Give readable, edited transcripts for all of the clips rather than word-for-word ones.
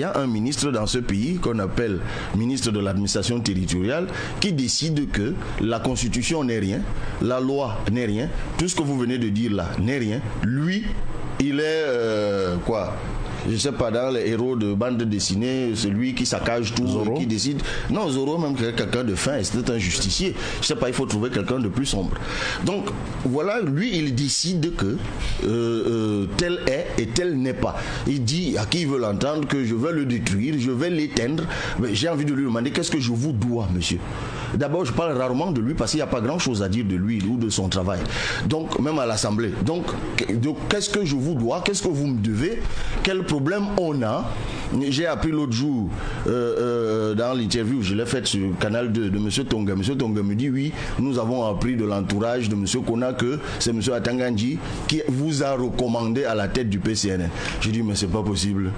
y a un ministre dans ce pays qu'on appelle ministre de l'administration territoriale qui décide que la constitution n'est rien, la loi n'est rien, tout ce que vous venez de dire là n'est rien. Lui, il est je sais pas, dans les héros de bande dessinée, celui qui saccage tout, Zorro. Qui décide. Non, Zorro, même quelqu'un de fin, c'était un justicier. Je sais pas, il faut trouver quelqu'un de plus sombre. Donc, voilà, lui, il décide que tel est et tel n'est pas. Il dit à qui il veut l'entendre que je vais le détruire, je vais l'éteindre. Mais j'ai envie de lui demander qu'est-ce que je vous dois, monsieur. D'abord, je parle rarement de lui parce qu'il n'y a pas grand-chose à dire de lui ou de son travail. Donc, même à l'Assemblée. Donc qu'est-ce que je vous dois? Qu'est-ce que vous me devez? Quel problème on a? J'ai appris l'autre jour dans l'interview, je l'ai faite sur le canal de M. Tonga. M. Tonga me dit oui, nous avons appris de l'entourage de M. Kona que c'est M. Atangandji qui vous a recommandé à la tête du PCNN. J'ai dit mais c'est pas possible.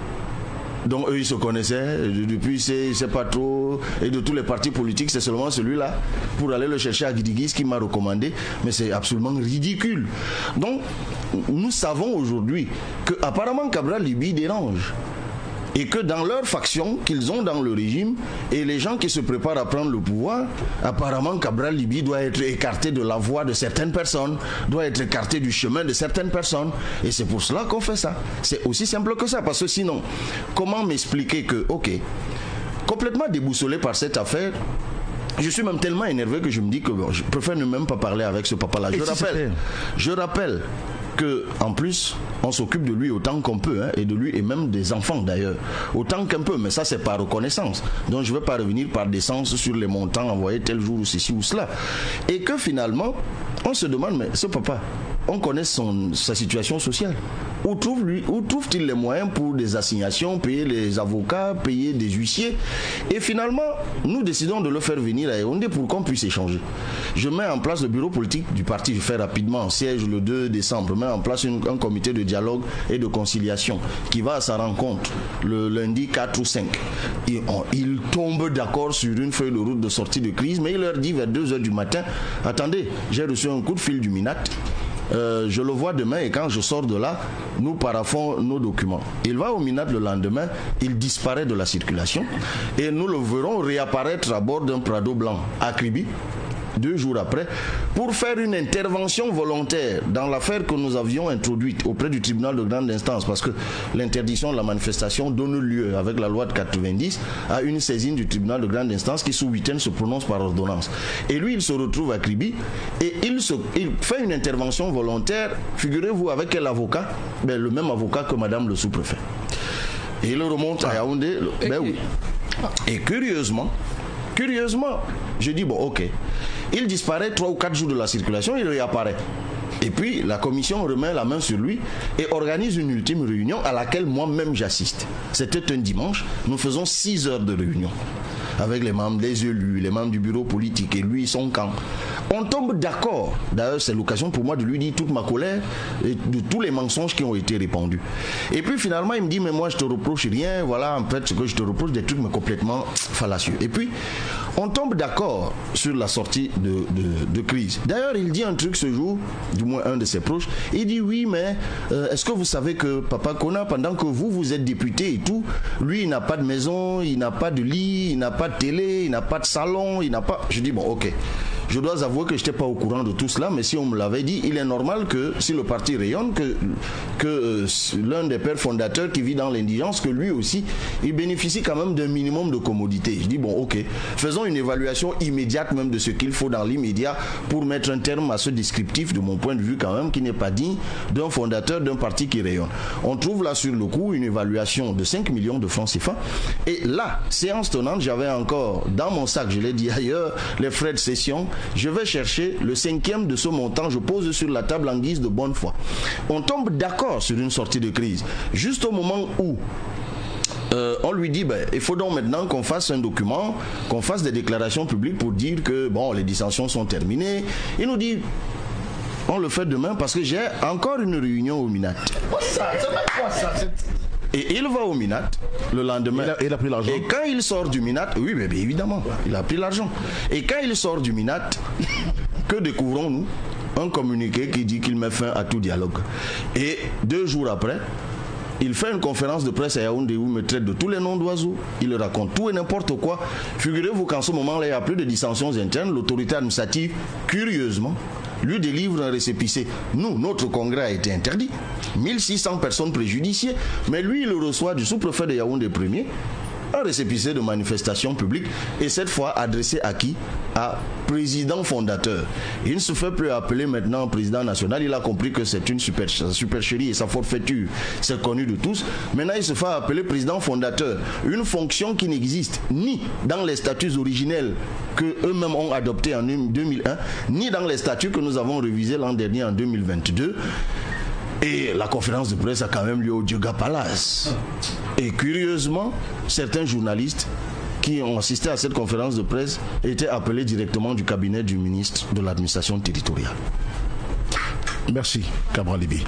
Donc eux ils se connaissaient depuis c'est pas trop, et de tous les partis politiques c'est seulement celui-là pour aller le chercher à Guidigis qui m'a recommandé, mais c'est absolument ridicule. Donc nous savons aujourd'hui que apparemment Cabral Libi dérange et que dans leur faction qu'ils ont dans le régime et les gens qui se préparent à prendre le pouvoir, apparemment Cabral Libi doit être écarté de la voie de certaines personnes, doit être écarté du chemin de certaines personnes, et c'est pour cela qu'on fait ça. C'est aussi simple que ça, parce que sinon, comment m'expliquer que, ok, complètement déboussolé par cette affaire, je suis même tellement énervé que je me dis que je préfère ne même pas parler avec ce papa-là. Je rappelle que en plus on s'occupe de lui autant qu'on peut, et de lui et même des enfants d'ailleurs autant qu'un peu, mais ça c'est par reconnaissance, donc je ne vais pas revenir par décence sur les montants envoyés tel jour ou ceci ou cela, et que finalement on se demande mais ce papa, on connaît sa situation sociale. Où trouve-t-il les moyens pour des assignations, payer les avocats, payer des huissiers? Et finalement, nous décidons de le faire venir à Yaoundé pour qu'on puisse échanger. Je mets en place le bureau politique du parti, je fais rapidement, siège le 2 décembre, je mets en place un comité de dialogue et de conciliation qui va à sa rencontre le lundi 4 ou 5. Ils tombent d'accord sur une feuille de route de sortie de crise, mais il leur dit vers 2h du matin, attendez, j'ai reçu un coup de fil du MINAT. Je le vois demain et quand je sors de là, nous paraphons nos documents. Il va au MINAT le lendemain, il disparaît de la circulation et nous le verrons réapparaître à bord d'un Prado blanc à Kribi 2 jours après, pour faire une intervention volontaire dans l'affaire que nous avions introduite auprès du tribunal de grande instance, parce que l'interdiction de la manifestation donne lieu, avec la loi de 90, à une saisine du tribunal de grande instance qui sous huitaine se prononce par ordonnance. Et lui, il se retrouve à Kribi et il fait une intervention volontaire, figurez-vous, avec quel avocat? Le même avocat que madame le sous-préfet. Et il remonte à Yaoundé. Oui. Et curieusement, je dis bon, ok. Il disparaît 3 ou 4 jours de la circulation, il réapparaît. Et puis la commission remet la main sur lui et organise une ultime réunion à laquelle moi-même j'assiste. C'était un dimanche, nous faisons 6 heures de réunion avec les membres des élus, les membres du bureau politique et lui, son camp. On tombe d'accord. D'ailleurs, c'est l'occasion pour moi de lui dire toute ma colère et de tous les mensonges qui ont été répandus. Et puis finalement, il me dit, mais moi je te reproche rien. Voilà, en fait, ce que je te reproche, des trucs mais complètement fallacieux. Et puis, on tombe d'accord sur la sortie de crise. D'ailleurs, il dit un truc ce jour, du moins un de ses proches. Il dit, oui, mais est-ce que vous savez que Papa Kona, pendant que vous êtes député et tout, lui, il n'a pas de maison, il n'a pas de lit, il n'a pas de télé, il n'a pas de salon, il n'a pas... Je dis, bon, ok. Je dois avouer que je n'étais pas au courant de tout cela, mais si on me l'avait dit, il est normal que si le parti rayonne, que l'un des pères fondateurs qui vit dans l'indigence, que lui aussi, il bénéficie quand même d'un minimum de commodité. Je dis, bon, ok, faisons une évaluation immédiate même de ce qu'il faut dans l'immédiat pour mettre un terme à ce descriptif, de mon point de vue quand même, qui n'est pas digne d'un fondateur d'un parti qui rayonne. On trouve là sur le coup une évaluation de 5 millions de francs CFA. Et là, séance tenante, j'avais encore dans mon sac, je l'ai dit ailleurs, les frais de session. Je vais chercher le 5e de ce montant, je pose sur la table en guise de bonne foi. On tombe d'accord sur une sortie de crise. Juste au moment où on lui dit, il faut donc maintenant qu'on fasse un document, qu'on fasse des déclarations publiques pour dire que bon, les dissensions sont terminées. Il nous dit, on le fait demain parce que j'ai encore une réunion au MINAT. Et il va au MINAT le lendemain. Il a pris l'argent. Et quand il sort du MINAT, oui, mais bien évidemment, il a pris l'argent. Et quand il sort du MINAT, que découvrons-nous? Un communiqué qui dit qu'il met fin à tout dialogue. Et 2 jours après, Il fait une conférence de presse à Yaoundé où il me traite de tous les noms d'oiseaux. Il raconte tout et n'importe quoi. Figurez-vous qu'en ce moment-là, il n'y a plus de dissensions internes. L'autorité administrative, curieusement, lui délivre un récépissé. Nous, notre congrès a été interdit. 1600 personnes préjudiciées. Mais lui, il le reçoit du sous-préfet de Yaoundé 1er. Un récépissé de manifestation publique, et cette fois adressé à qui? À président fondateur. Il ne se fait plus appeler maintenant président national. Il a compris que c'est une supercherie et sa forfaiture, c'est connu de tous. Maintenant il se fait appeler président fondateur, une fonction qui n'existe ni dans les statuts originels que eux-mêmes ont adoptés en 2001, ni dans les statuts que nous avons révisés l'an dernier en 2022. Et la conférence de presse a quand même lieu au Dioga Palace. Et curieusement, certains journalistes qui ont assisté à cette conférence de presse étaient appelés directement du cabinet du ministre de l'administration territoriale. Merci, Cabral Libye.